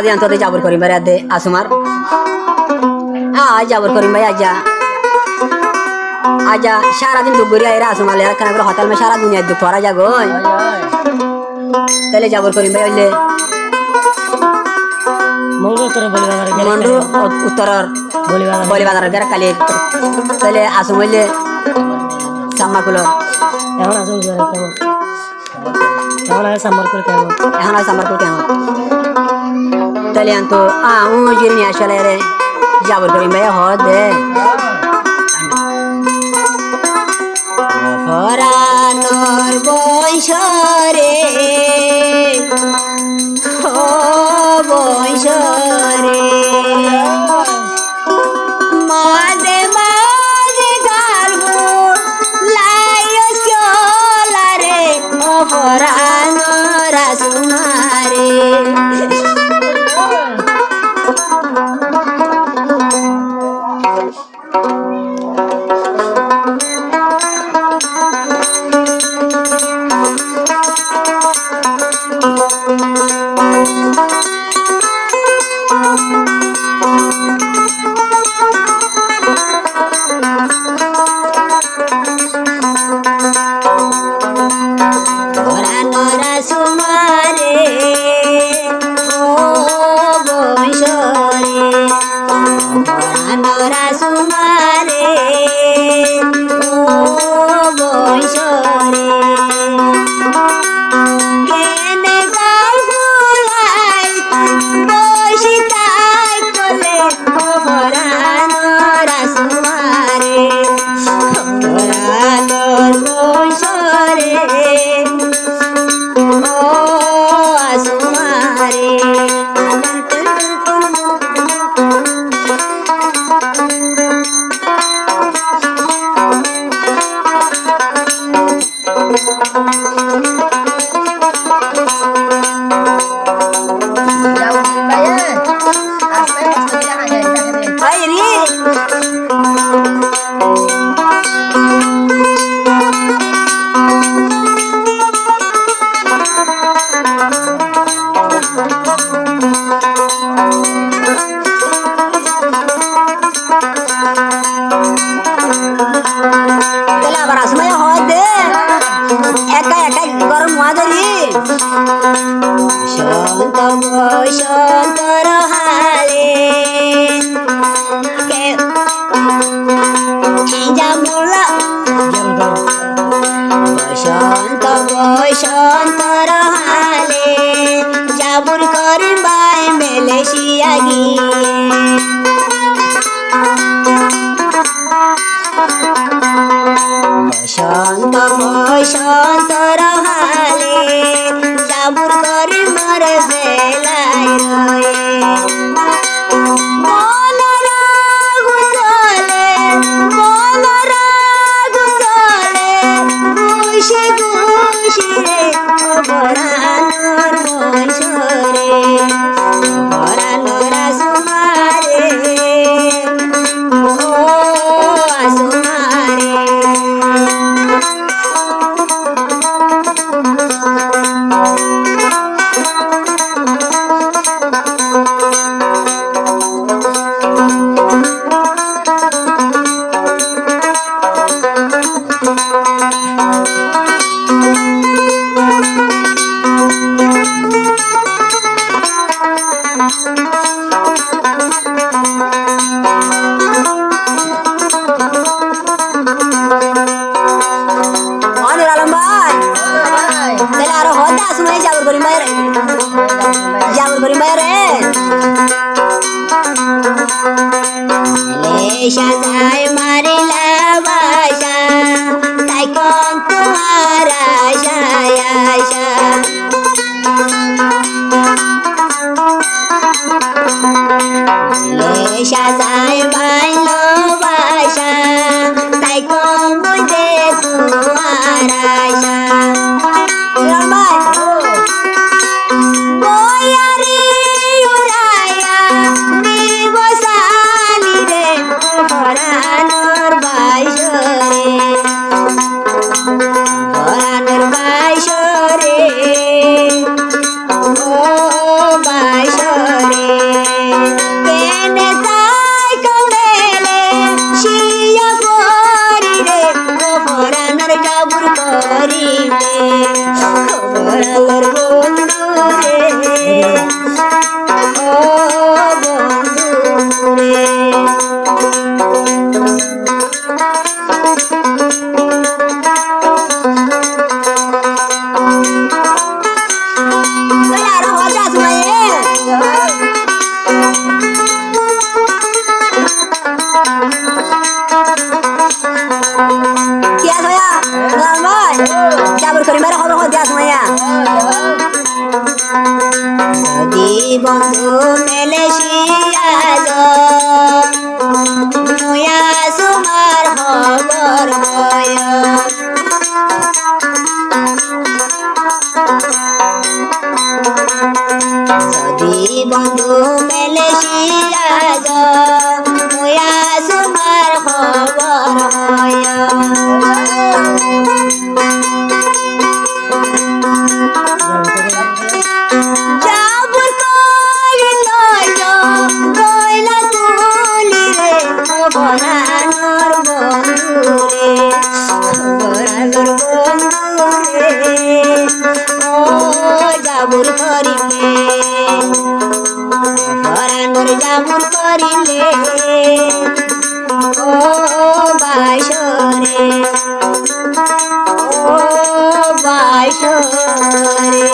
দিয়ান তোদের জাবর করিম ভাই দে আসুমার জাবর করিম ভাই আজা আজা সারাদিন দুঃখ করি এরা আসুমালে আর খানা করে হতাল মে সারা দুনিয়ার দুঃখ করা যাগো তাহলে জাবর করিম ভাই হইলে মন্ডু উত্তরর বলিবাজারের গেরা কালি তাহলে আসুম হইলে সাম্মাকুলো এখন আসুন কেমন এখন আছে সাম্বার করে কেমন তাহলে আনতো জিরে নিয়ে আসলে রে জাবর করিম ভাই হ দে ফরানোর বৈশরে ও বৈশরে মাঝে মাঝে গালবো লাইও চলারে ও ফরানোর আসুমারে বসন্তর হালে জামুলা বসন্তর হালে জাবুর করি বাই মেলেশিয়া গিয়ে বসন্তর হালে জাবুর করি মরে বেলায় রয়ে সাজায় মারিলা বাসা তাই কম তোমার আশায় আশা সাজায় বাইল বাসা তাই কম বুঝে তোমার আশা Para বন্ধু মেলেশিয়া নয়া সুমার খবর হয় যদি বন্ধু মেলেশিয়া নয়া সুমার খবর হয় যাবর করি লইল রইল তুলি রে খবরানোর বন্ধু রে খবরানোর বন্ধু রে ও যাবর করিলে খবরানোর যাবর করিলে ও বাসরে ও বাসরে